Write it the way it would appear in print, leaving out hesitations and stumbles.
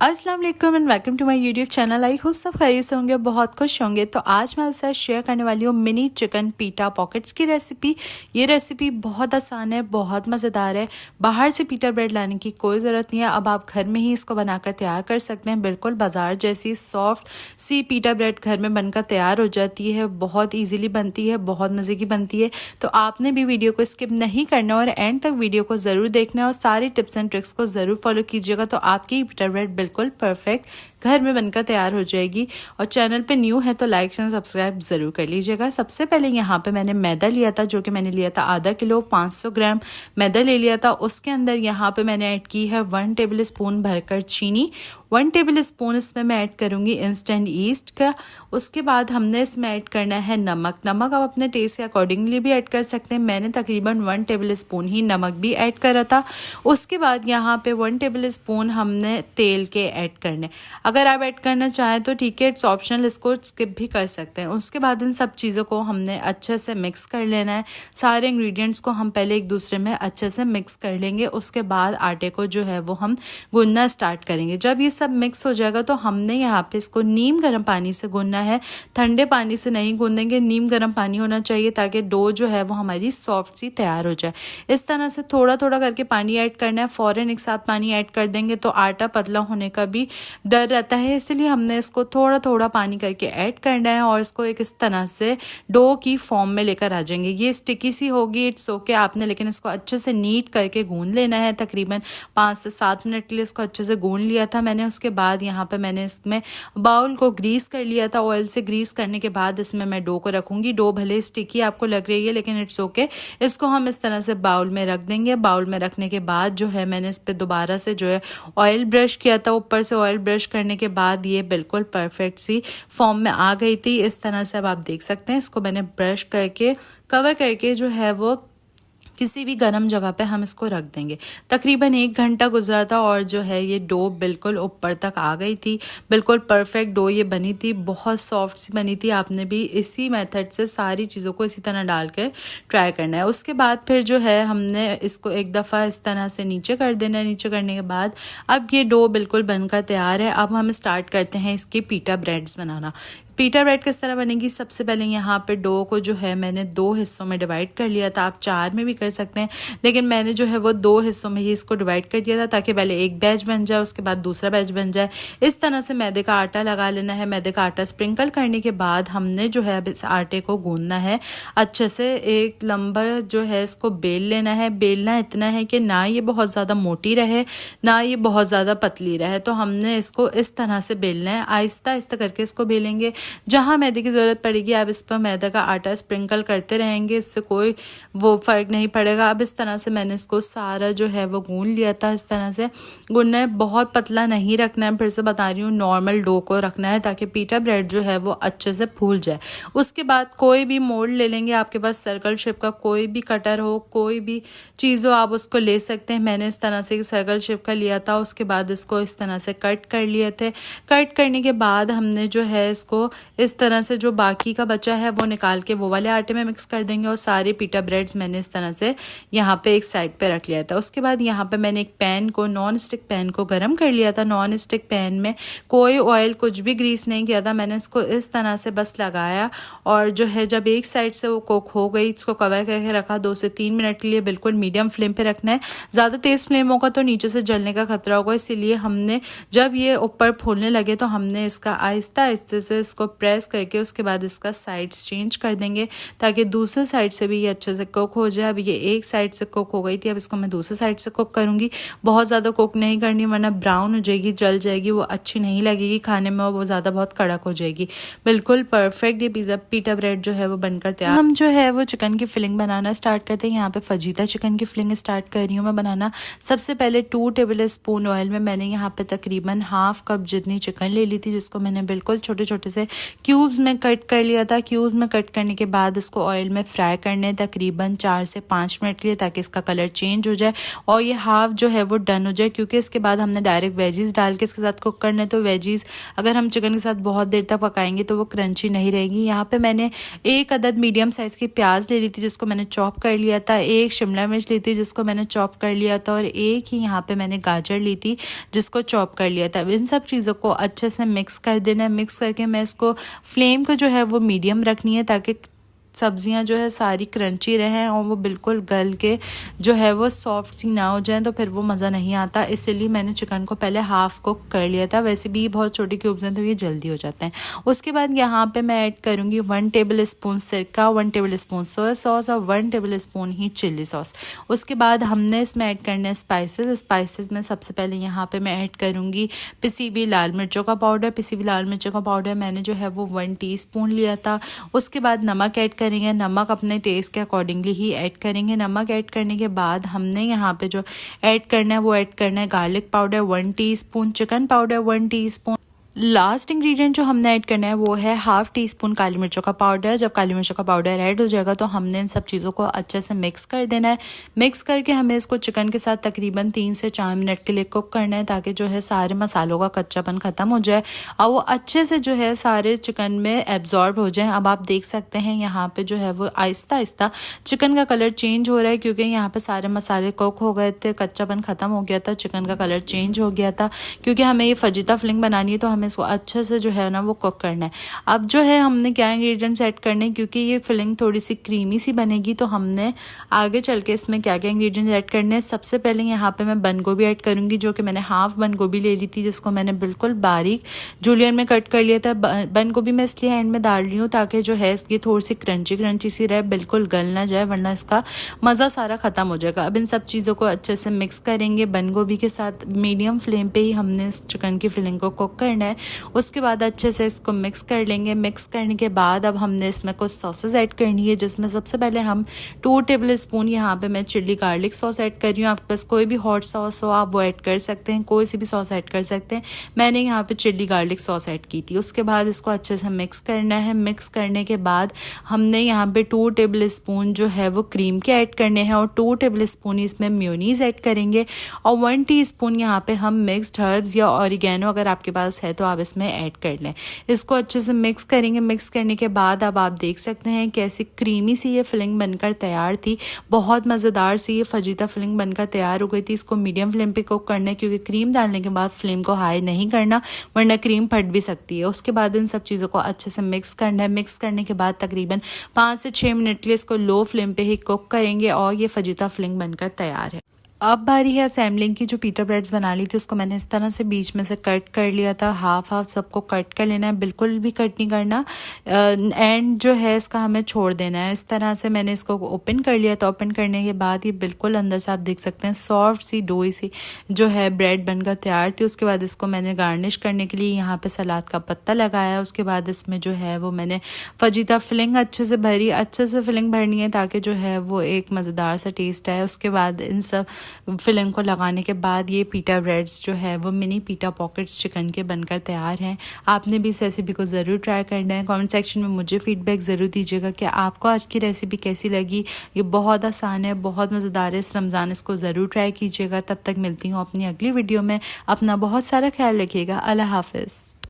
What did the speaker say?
अस्सलाम वालेकुम and welcome to my YouTube channel. I hope सब खैरियत से होंगे, बहुत खुश होंगे। तो आज मैं आपके साथ शेयर करने वाली हूँ मिनी चिकन पीटा पॉकेट्स की रेसिपी। ये रेसिपी बहुत आसान है, बहुत मज़ेदार है। बाहर से पीटा ब्रेड लाने की कोई ज़रूरत नहीं है, अब आप घर में ही इसको बनाकर तैयार कर सकते हैं। बिल्कुल बाजार जैसी सॉफ्ट सी पीटा ब्रेड घर में बनकर तैयार हो जाती है, बहुत ईजिली बनती है, बहुत मज़े की बनती है। तो आपने भी वीडियो को स्किप नहीं करना और एंड तक वीडियो को ज़रूर देखना और सारी टिप्स एंड ट्रिक्स को ज़रूर फॉलो कीजिएगा। तो आपकी पीटा ब्रेड बिल्कुल परफेक्ट घर में बनकर तैयार हो जाएगी। और चैनल पे न्यू है तो लाइक एंड सब्सक्राइब ज़रूर कर लीजिएगा। सबसे पहले यहाँ पे मैंने मैदा लिया था, जो कि मैंने लिया था आधा किलो, 500 ग्राम मैदा ले लिया था। उसके अंदर यहाँ पे मैंने ऐड की है 1 टेबल स्पून भरकर चीनी, 1 टेबल स्पून इसमें मैं ऐड करूँगी इंस्टेंट ईस्ट का। उसके बाद हमने इसमें ऐड करना है नमक। नमक आप अपने टेस्ट के अकॉर्डिंगली भी ऐड कर सकते हैं। मैंने तकरीबन 1 टेबल स्पून ही नमक भी ऐड करा था। उसके बाद यहाँ पे 1 टेबल स्पून हमने तेल के ऐड करने। अगर आप ऐड करना चाहें तो ठीक है, इट्स ऑप्शनल, इसको स्किप भी कर सकते हैं। उसके बाद इन सब चीज़ों को हमने अच्छे से मिक्स कर लेना है। सारे इंग्रेडिएंट्स को हम पहले एक दूसरे में अच्छे से मिक्स कर लेंगे। उसके बाद आटे को जो है वो हम गूंदना स्टार्ट करेंगे। जब ये सब मिक्स हो जाएगा तो हमने यहाँ पे इसको नीम गर्म पानी से गूंदना है, ठंडे पानी से नहीं गूंदेंगे। नीम गर्म पानी होना चाहिए ताकि डो जो है वो हमारी सॉफ्ट सी तैयार हो जाए। इस तरह से थोड़ा थोड़ा करके पानी ऐड करना है। फौरन एक साथ पानी ऐड कर देंगे तो आटा पतला होने का भी डर रहता है, इसलिए हमने इसको थोड़ा थोड़ा पानी करके ऐड करना है और इसको एक इस तरह से डो की फॉर्म में लेकर आ जाएंगे। ये स्टिकी सी होगी, इट्स ओके आपने, लेकिन इसको अच्छे से नीट करके गूंद लेना है। तकरीबन 5 से 7 मिनट के लिए इसको अच्छे से गूंद लिया था मैंने। उसके बाद यहाँ पे मैंने इसमें बाउल को ग्रीस कर लिया था। ऑयल से ग्रीस करने के बाद इसमें मैं डो को रखूंगी। डो भले स्टिकी आपको लग रही है लेकिन इट्स ओके। इसको हम इस तरह से बाउल में रख देंगे। बाउल में रखने के बाद जो है मैंने इस पर दोबारा से जो है ऑयल ब्रश किया था। ऊपर से ऑयल ब्रश करने के बाद ये बिल्कुल परफेक्ट सी फॉर्म में आ गई थी। इस तरह से अब आप देख सकते हैं, इसको मैंने ब्रश करके कवर करके जो है वो किसी भी गर्म जगह पे हम इसको रख देंगे। तकरीबन 1 घंटा गुजरा था और जो है ये डो बिल्कुल ऊपर तक आ गई थी। बिल्कुल परफेक्ट डो ये बनी थी, बहुत सॉफ्ट सी बनी थी। आपने भी इसी मेथड से सारी चीज़ों को इसी तरह डाल कर ट्राई करना है। उसके बाद फिर जो है हमने इसको एक दफ़ा इस तरह से नीचे कर देना है। नीचे करने के बाद अब ये डो बिल्कुल बनकर तैयार है। अब हम स्टार्ट करते हैं इसकी पीटा ब्रेड्स बनाना। पीटा ब्रेड किस तरह बनेगी, सबसे पहले यहाँ पे डो को जो है मैंने 2 हिस्सों में डिवाइड कर लिया था। आप 4 में भी कर सकते हैं, लेकिन मैंने जो है वो 2 हिस्सों में ही इसको डिवाइड कर दिया था ताकि पहले एक बैच बन जाए, उसके बाद दूसरा बैच बन जाए। इस तरह से मैदे का आटा लगा लेना है। मैदे का आटा स्प्रिंकल करने के बाद हमने जो है अब इस आटे को गूंदना है अच्छे से। एक लंबा जो है इसको बेल लेना है। बेलना इतना है कि ना ये बहुत ज़्यादा मोटी रहे ना ये बहुत ज़्यादा पतली रहे। तो हमने इसको इस तरह से बेलना है, आहिस्ता आहिस्ता करके इसको बेलेंगे। जहाँ मैदे की ज़रूरत पड़ेगी आप इस पर मैदे का आटा स्प्रिंकल करते रहेंगे, इससे कोई वो फ़र्क नहीं पड़ेगा। अब इस तरह से मैंने इसको सारा जो है वो गूंद लिया था। इस तरह से गूंदना है, बहुत पतला नहीं रखना है। फिर से बता रही हूँ, नॉर्मल डो को रखना है ताकि पीटा ब्रेड जो है वो अच्छे से फूल जाए। उसके बाद कोई भी मोल्ड ले लेंगे, आपके पास सर्कल शेप का कोई भी कटर हो, कोई भी चीज़ हो, आप उसको ले सकते हैं। मैंने इस तरह से सर्कल शेप का लिया था। उसके बाद इसको इस तरह से कट कर लिए थे। कट करने के बाद हमने जो है इसको इस तरह से जो बाकी का बचा है वो निकाल के वो वाले आटे में मिक्स कर देंगे। और सारे पीटा ब्रेड्स मैंने इस तरह से यहाँ पे एक साइड पे रख लिया था। उसके बाद यहाँ पे मैंने एक पैन को, नॉन स्टिक पैन को गर्म कर लिया था। नॉन स्टिक पैन में कोई ऑयल कुछ भी ग्रीस नहीं किया था। मैंने इसको इस तरह से बस लगाया और जो है जब एक साइड से वो कुक हो गई, इसको कवर करके रखा 2 से 3 मिनट के लिए। बिल्कुल मीडियम फ्लेम पे रखना है, ज़्यादा तेज़ फ्लेम होगा तो नीचे से जलने का खतरा होगा। इसीलिए हमने जब ये ऊपर फूलने लगे तो हमने इसका आहिस्ता आहिस्ते से इसको प्रेस करके उसके बाद इसका साइड्स चेंज कर देंगे ताकि दूसरे साइड से भी ये अच्छे से कुक हो जाए। अब ये एक साइड से कुक हो गई थी, अब इसको मैं दूसरे साइड से कुक करूँगी। बहुत ज़्यादा कुक नहीं करनी वरना ब्राउन हो जाएगी, जल जाएगी, वो अच्छी नहीं लगेगी खाने में, वो ज़्यादा बहुत कड़क हो जाएगी। बिल्कुल परफेक्ट ये पिज़्ज़ा पीटा ब्रेड जो है वो बनकर तैयार। हम जो है वो चिकन की फिलिंग बनाना स्टार्ट करते हैं। यहाँ पे फजीता चिकन की फिलिंग स्टार्ट कर रही हूँ मैं बनाना। सबसे पहले 2 टेबल स्पून ऑयल में मैंने यहाँ पे तकरीबन ½ कप जितनी चिकन ले ली थी, जिसको मैंने बिल्कुल छोटे छोटे से क्यूब्स में कट कर लिया था। क्यूब्स में कट करने के बाद इसको ऑयल में फ्राई करने तकरीबन 4 से 5 मिनट के लिए, ताकि इसका कलर चेंज हो जाए और ये हाफ जो है वो डन हो जाए, क्योंकि इसके बाद हमने डायरेक्ट वेजीज डाल के इसके साथ कुक करने, तो वेजीज अगर हम चिकन के साथ बहुत देर तक पकाएंगे तो वो क्रंची नहीं रहेगी। यहाँ पे मैंने 1 अदद मीडियम साइज़ की प्याज ले ली थी जिसको मैंने चॉप कर लिया था, 1 शिमला मिर्च ली थी जिसको मैंने चॉप कर लिया था, और 1 ही यहाँ पे मैंने गाजर ली थी जिसको चॉप कर लिया था। इन सब चीज़ों को अच्छे से मिक्स कर देना है। मिक्स करके मैं इसको फ्लेम को जो है वो मीडियम रखनी है, ताकि सब्जियां जो है सारी क्रंची रहें और वो बिल्कुल गल के जो है वो सॉफ्ट सी ना हो जाएं, तो फिर वो मज़ा नहीं आता। इसलिए मैंने चिकन को पहले हाफ कुक कर लिया था। वैसे भी बहुत छोटे क्यूब्स हैं तो ये जल्दी हो जाते हैं। उसके बाद यहाँ पे मैं ऐड करूँगी 1 टेबल स्पून सिरका, 1 टेबल स्पून सोया सॉस और 1 टेबल स्पून ही चिल्ली सॉस। उसके बाद हमने इसमें ऐड करने स्पाइसेस में सबसे पहले यहाँ पे मैं ऐड करूँगी पिसी हुई लाल मिर्चों का पाउडर। पिसी हुई लाल मिर्चों का पाउडर मैंने जो है वो 1 टीस्पून लिया था। उसके बाद नमक ऐड करेंगे। नमक अपने टेस्ट के अकॉर्डिंगली ही ऐड करेंगे। नमक ऐड करने के बाद हमने यहाँ पे जो ऐड करना है वो ऐड करना है garlic powder 1 teaspoon, chicken powder 1 teaspoon. Last ingredient जो हमने ऐड करना है वो है हाफ टी स्पून काली मिर्चों का पाउडर। जब काली मिर्चों का पाउडर ऐड हो जाएगा तो हमने इन सब चीज़ों को अच्छे से मिक्स कर देना है। मिक्स करके हमें इसको चिकन के साथ तकरीबन 3 से 4 मिनट के लिए कुक करना है, ताकि जो है सारे मसालों का कच्चापन ख़त्म हो जाए और वो अच्छे से जो है सारे चिकन में एब्जॉर्ब हो जाए। अब आप देख सकते हैं यहाँ पे जो है वो आहिस्ता आहिस्ता चिकन का कलर चेंज हो रहा है, क्योंकि यहाँ पे सारे मसाले कुक हो गए थे, कच्चापन ख़त्म हो गया था, चिकन का कलर चेंज हो गया था। क्योंकि हमें ये फजीता फिलिंग बनानी है तो हमें इसको अच्छे से जो है ना वो कुक करना है। अब जो है हमने क्या इंग्रेडिएंट्स ऐड करने हैं, क्योंकि ये फिलिंग थोड़ी सी क्रीमी सी बनेगी तो हमने आगे चल के इसमें क्या क्या इंग्रेडिएंट्स ऐड करने हैं। सबसे पहले यहाँ पे मैं बंद गोभी ऐड करूँगी, जो कि मैंने हाफ बंद गोभी ले ली थी जिसको मैंने बिल्कुल बारीक जूलियन में कट कर लिया था। बंद गोभी मैं इसलिए एंड में डाल रही हूँ ताकि जो है ये थोड़ी सी क्रंची सी रहे, बिल्कुल गल ना जाए, वरना इसका मज़ा सारा ख़त्म हो जाएगा। अब इन सब चीज़ों को अच्छे से मिक्स करेंगे बंद गोभी के साथ। मीडियम फ्लेम पे ही हमने इस चिकन की फिलिंग को कुक करना है। उसके बाद अच्छे से इसको मिक्स कर लेंगे। मिक्स करने के बाद अब हमने इसमें कुछ सॉसेस ऐड करनी है, जिसमें सबसे पहले हम 2 टेबल स्पून यहाँ पे मैं चिल्ली गार्लिक सॉस ऐड कर रही हूँ। आपके पास कोई भी हॉट सॉस हो आप वो ऐड कर सकते हैं, कोई सी भी सॉस ऐड कर सकते हैं। मैंने यहाँ पे चिल्ली गार्लिक सॉस ऐड की थी। उसके बाद इसको अच्छे से मिक्स करना है। मिक्स करने के बाद हमने यहाँ पे 2 टेबल स्पून जो है वो क्रीम के ऐड करने हैं और 2 टेबल स्पून इसमें मेयोनीज ऐड करेंगे और 1 टीस्पून यहाँ पे हम मिक्स्ड हर्ब्स या ऑरिगेनो अगर आपके पास है तो आप इसमें ऐड कर लें। इसको अच्छे से मिक्स करेंगे। मिक्स करने के बाद अब आप देख सकते हैं कैसी क्रीमी सी ये फिलिंग बनकर तैयार थी। बहुत मज़ेदार सी ये फजीता फिलिंग बनकर तैयार हो गई थी। इसको मीडियम फ्लेम पे कुक करना है, क्योंकि क्रीम डालने के बाद फ्लेम को हाई नहीं करना, वरना क्रीम फट भी सकती है। उसके बाद इन सब चीज़ों को अच्छे से मिक्स करना है। मिक्स करने के बाद तकरीबन 5 से 6 मिनट के लिए इसको लो फ्लेम पे ही कुक करेंगे और ये फजीता फिलिंग बनकर तैयार है। अब बारी है असेंबलिंग की। जो पीटा ब्रेड्स बना ली थी उसको मैंने इस तरह से बीच में से कट कर लिया था। हाफ सबको कट कर लेना है, बिल्कुल भी कट नहीं करना। एंड जो है इसका हमें छोड़ देना है। इस तरह से मैंने इसको ओपन कर लिया था। ओपन करने के बाद ये बिल्कुल अंदर से आप देख सकते हैं सॉफ्ट सी डोई सी जो है ब्रेड बनकर तैयार थी। उसके बाद इसको मैंने गार्निश करने के लिए यहाँ पे सलाद का पत्ता लगाया। उसके बाद इसमें जो है वो मैंने फजीता फिलिंग अच्छे से भरी। अच्छे से फिलिंग भरनी है ताकि जो है वो एक मज़ेदार सा टेस्ट आए। उसके बाद इन सब फिलिंग को लगाने के बाद ये पीटा ब्रेड्स जो है वो मिनी पीटा पॉकेट्स चिकन के बनकर तैयार हैं। आपने भी इस रेसिपी को ज़रूर ट्राई करना है। कमेंट सेक्शन में मुझे फीडबैक ज़रूर दीजिएगा कि आपको आज की रेसिपी कैसी लगी। ये बहुत आसान है, बहुत मज़ेदार है। इस रमज़ान इसको ज़रूर ट्राई कीजिएगा। तब तक मिलती हूँ अपनी अगली वीडियो में। अपना बहुत सारा ख्याल रखिएगा। अल्लाह हाफ़िज़।